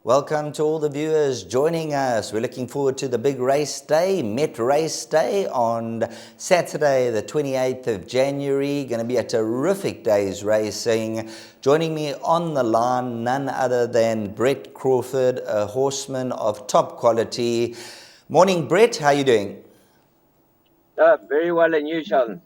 Welcome to all the viewers joining us. We're looking forward to the big race day, Met Race Day on Saturday, the 28th of January. Going to be a terrific day's racing. Joining me on the line, none other than Brett Crawford, a horseman of top quality. Morning, Brett. How are you doing? Very well, and you, Sheldon?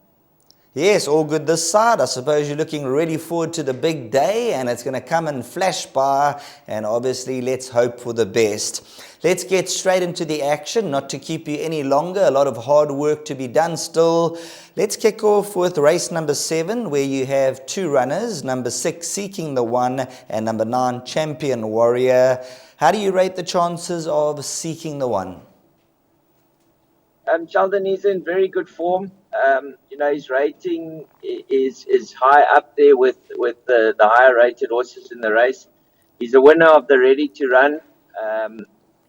Yes, all good this side. I suppose you're looking really forward to the big day, and it's going to come and flash by, and obviously let's hope for the best. Let's get straight into the action, not to keep you any longer. A lot of hard work to be done still. Let's kick off with race number 7, where you have two runners, number 6 Seeking the One and number 9 Champion Warrior. How do you rate the chances of Seeking the One? Sheldon, he's in very good form. His rating is high up there with the higher rated horses in the race. He's a winner of the Ready to Run.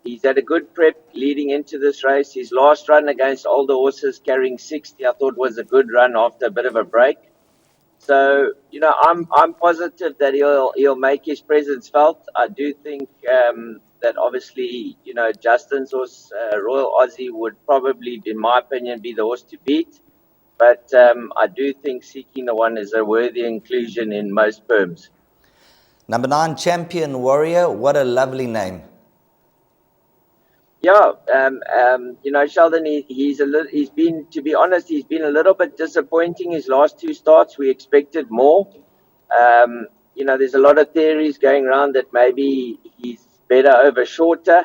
He's had a good prep leading into this race. His last run against older horses carrying 60, I thought was a good run after a bit of a break. So, I'm positive that he'll make his presence felt. I do think that obviously, Justin's horse, Royal Aussie, would probably, in my opinion, be the horse to beat. But I do think Seeking the One is a worthy inclusion in most perms. Number 9 Champion Warrior, what a lovely name. Yeah, Sheldon, he's been, to be honest, he's been a little bit disappointing his last two starts. We expected more. There's a lot of theories going around that maybe he's better over shorter.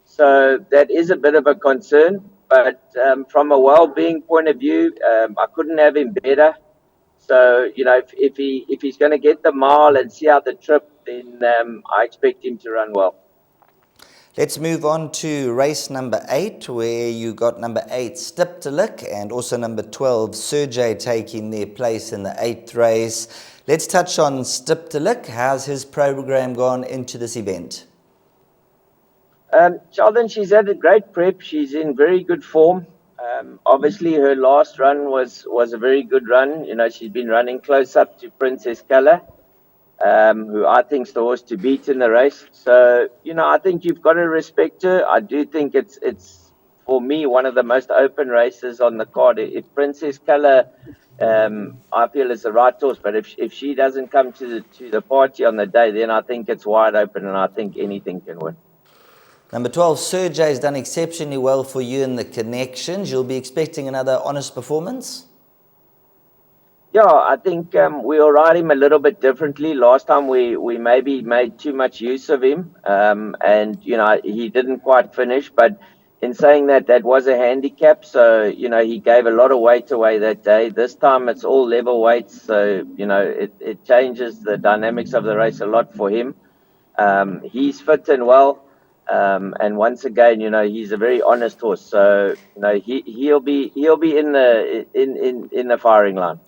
So that is a bit of a concern. But from a well-being point of view, I couldn't have him better. So, if he's going to get the mile and see out the trip, then I expect him to run well. Let's move on to race number 8, where you got number 8 Stiptelik and also number 12 Sergey taking their place in the 8th race. Let's touch on Stiptelik. How's his program gone into this event? Sheldon, she's had a great prep. She's in very good form. Obviously, her last run was a very good run. She's been running close up to Princess Color, who I think's the horse to beat in the race. So, I think you've got to respect her. I do think it's for me one of the most open races on the card. If Princess Color, I feel is the right horse, but if she doesn't come to the party on the day, then I think it's wide open, and I think anything can win. Number 12 Sergey has done exceptionally well for you in the connections. You'll be expecting another honest performance? Yeah, I think we'll ride him a little bit differently. Last time we maybe made too much use of him, and he didn't quite finish. But in saying that was a handicap, so he gave a lot of weight away that day. This time it's all level weights, so it changes the dynamics of the race a lot for him. He's fit and well, and once again, he's a very honest horse, so he'll be in the firing line.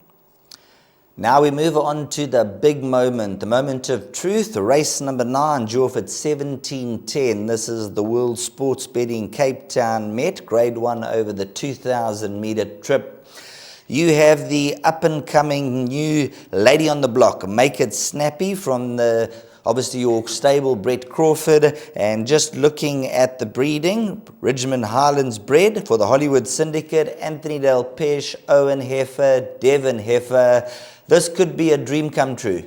Now we move on to the big moment, the moment of truth. Race number 9, due off at 17:10. This is the World Sports Betting Cape Town Met, Grade 1 over the 2,000-meter trip. You have the up-and-coming new lady on the block, Make It Snappy, from obviously your stable, Brett Crawford. And just looking at the breeding, Ridgeman Highlands bred for the Hollywood Syndicate, Anthony Del Pesh, Owen Heifer, Devon Heifer. This could be a dream come true.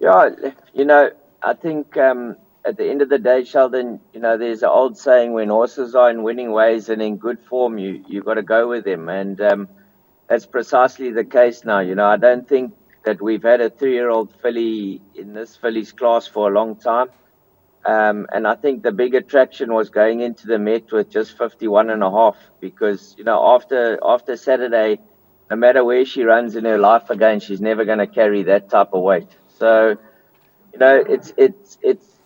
Yeah, I think at the end of the day, Sheldon, there's an old saying, when horses are in winning ways and in good form, you've got to go with them. And that's precisely the case now. I don't think that we've had a 3-year-old filly in this filly's class for a long time. And I think the big attraction was going into the Met with just 51.5, because, after Saturday, no matter where she runs in her life again, she's never going to carry that type of weight. So,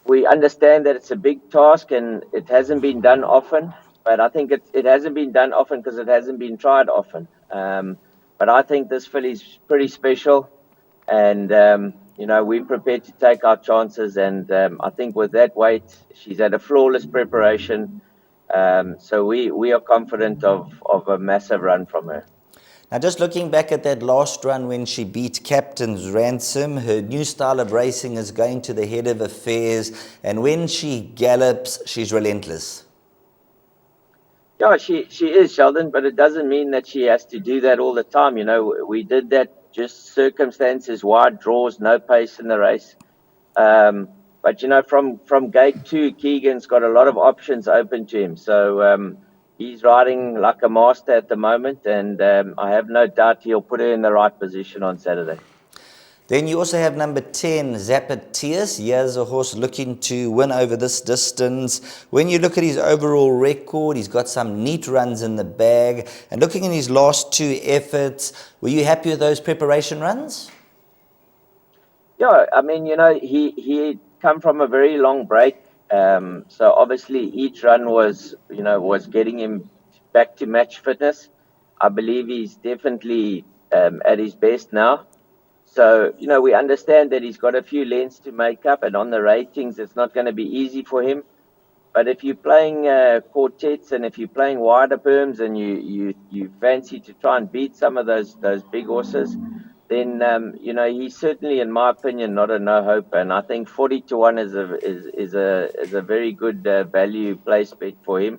we understand that it's a big task and it hasn't been done often, but I think it hasn't been done often because it hasn't been tried often. But I think this filly's pretty special, and we're prepared to take our chances. And I think with that weight, she's had a flawless preparation. So we are confident of a massive run from her. Now, just looking back at that last run when she beat Captain's Ransom, her new style of racing is going to the head of affairs, and when she gallops, she's relentless. Yeah, she is, Sheldon, but it doesn't mean that she has to do that all the time. You know, we did that, just circumstances, wide draws, no pace in the race. But, you know, from gate 2, Keegan's got a lot of options open to him. So he's riding like a master at the moment, and I have no doubt he'll put her in the right position on Saturday. Then you also have number 10, Zapatius. He has a horse looking to win over this distance. When you look at his overall record, he's got some neat runs in the bag. And looking at his last 2 efforts, were you happy with those preparation runs? Yeah, I mean, you know, he come from a very long break. So obviously each run was getting him back to match fitness. I believe he's definitely at his best now. So, you know, we understand that he's got a few lengths to make up, and on the ratings, it's not going to be easy for him. But if you're playing quartets, and if you're playing wider perms, and you fancy to try and beat some of those big horses, then you know, he's certainly, in my opinion, not a no hope. And I think 40-1 is a very good value place bet for him.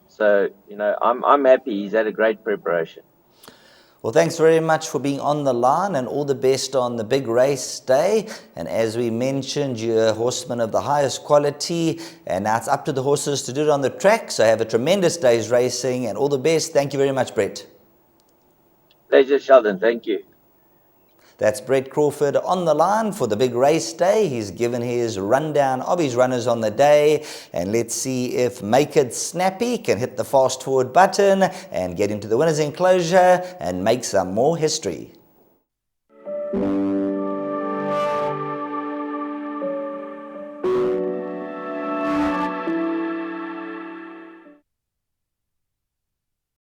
So, you know, I'm happy. He's had a great preparation. Well, thanks very much for being on the line, and all the best on the big race day. And as we mentioned, you're a horseman of the highest quality, and now it's up to the horses to do it on the track. So have a tremendous day's racing, and all the best. Thank you very much, Brett. Pleasure, Sheldon. Thank you. That's Brett Crawford on the line for the big race day. He's given his rundown of his runners on the day. And let's see if Make It Snappy can hit the fast forward button and get into the winner's enclosure and make some more history.